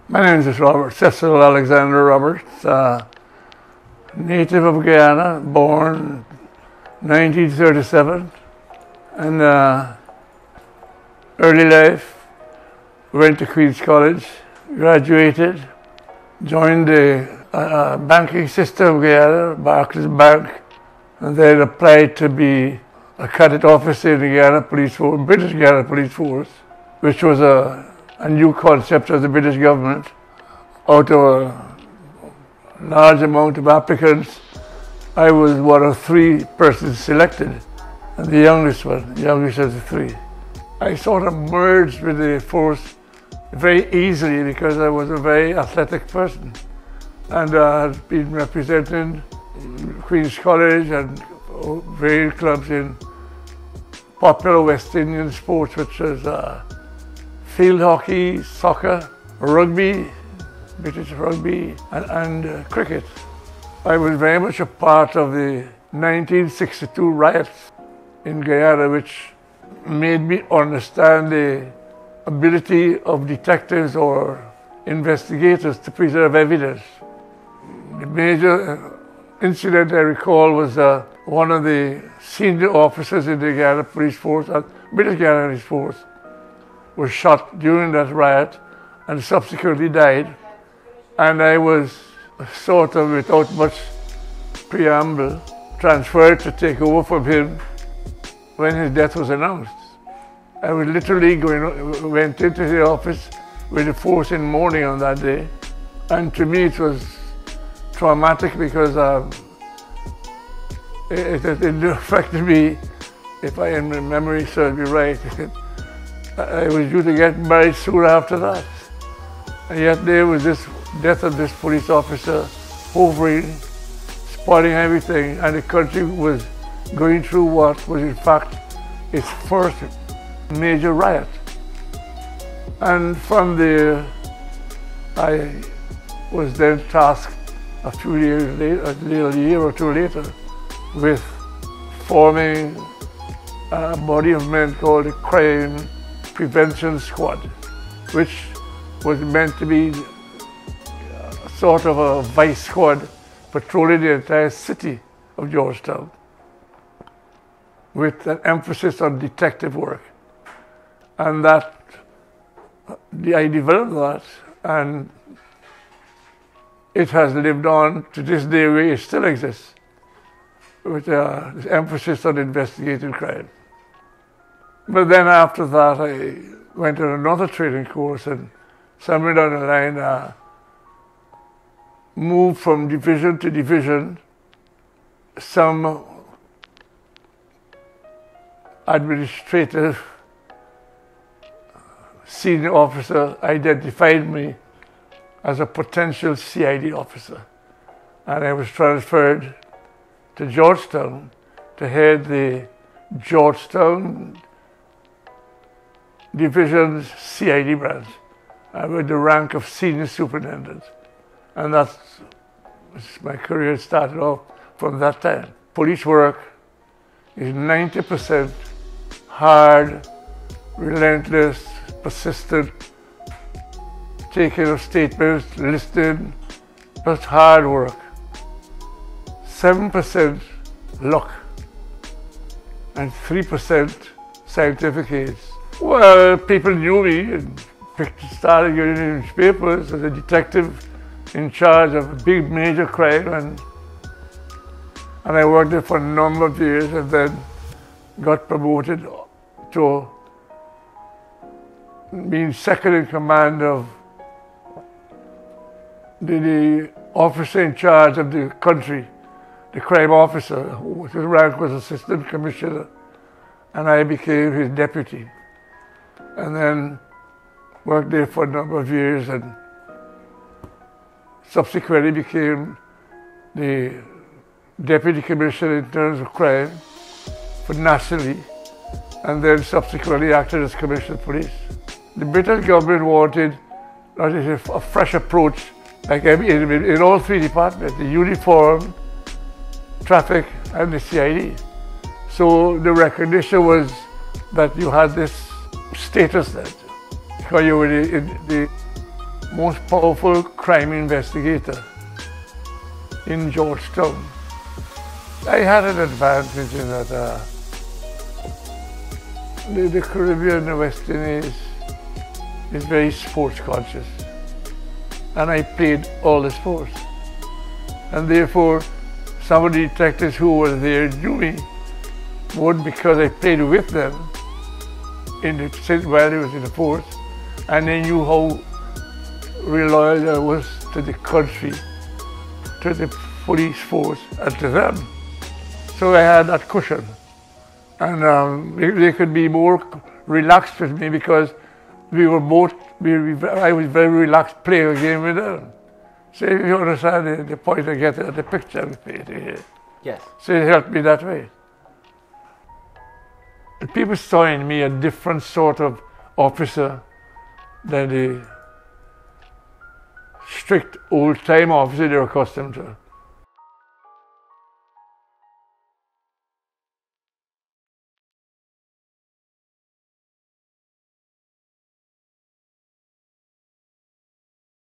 My name is Robert Cecil Alexander Roberts, native of Guyana, born 1937, and early life, went to Queen's College, graduated, joined the banking system of Guyana, Barclays Bank, and then applied to be a cadet officer in the Guyana Police Force, British Guyana Police Force, which was a new concept of the British government. Out of a large amount of applicants, I was one of 3 persons selected, and the youngest of the 3. I sort of merged with the force very easily because I was a very athletic person, and I had been representing Queen's College and various clubs in popular West Indian sports, which was field hockey, soccer, rugby, British rugby, and cricket. I was very much a part of the 1962 riots in Guyana, which made me understand the ability of detectives or investigators to preserve evidence. The major incident I recall was one of the senior officers in the Guyana Police Force, British Guyana Police Force, was shot during that riot and subsequently died. And I was sort of, without much preamble, transferred to take over from him when his death was announced. I was literally went into the office with the force in mourning on that day. And to me it was traumatic because it affected me, if I in memory serves me right. I was due to get married soon after that. And yet there was this death of this police officer hovering, spoiling everything, and the country was going through what was in fact its first major riot. And from there, I was then tasked a few years later, a year or 2 later, with forming a body of men called the Crime Prevention Squad, which was meant to be sort of a vice squad patrolling the entire city of Georgetown, with an emphasis on detective work. And that, I developed that, and it has lived on to this day where it still exists, with this emphasis on investigating crime. But then after that, I went on another training course, and somewhere down the line, moved from division to division. Some administrative senior officer identified me as a potential CID officer, and I was transferred to Georgetown to head the Georgetown Division's CID branch, with the rank of senior superintendent. And that's my career started off from that time. Police work is 90% hard, relentless, persistent, taking of statements, listening, but hard work. 7% luck, and 3% scientific aids. Well, people knew me and started getting in newspapers as a detective in charge of a big major crime, and I worked there for a number of years and then got promoted to being second in command of the officer in charge of the country, the crime officer, whose rank was assistant commissioner, and I became his deputy. And then worked there for a number of years and subsequently became the deputy commissioner in terms of crime for nationally, and then subsequently acted as commissioner of police. The British government wanted a fresh approach, like in all 3 departments, the uniform, traffic, and the CID. So the recognition was that you had this status that because you were the most powerful crime investigator in Georgetown. I had an advantage in that the Caribbean and the West Indies is very sports conscious, and I played all the sports, and therefore some of the detectives who were there knew me more because I played with them while I was in the force, and they knew how loyal I was to the country, to the police force, and to them. So I had that cushion, and they could be more relaxed with me because we were both. I was very relaxed playing a game with them. So if you understand the point I get at the picture we painted here. Yes. So it helped me that way. And people saw in me a different sort of officer than the strict old-time officer they're accustomed to.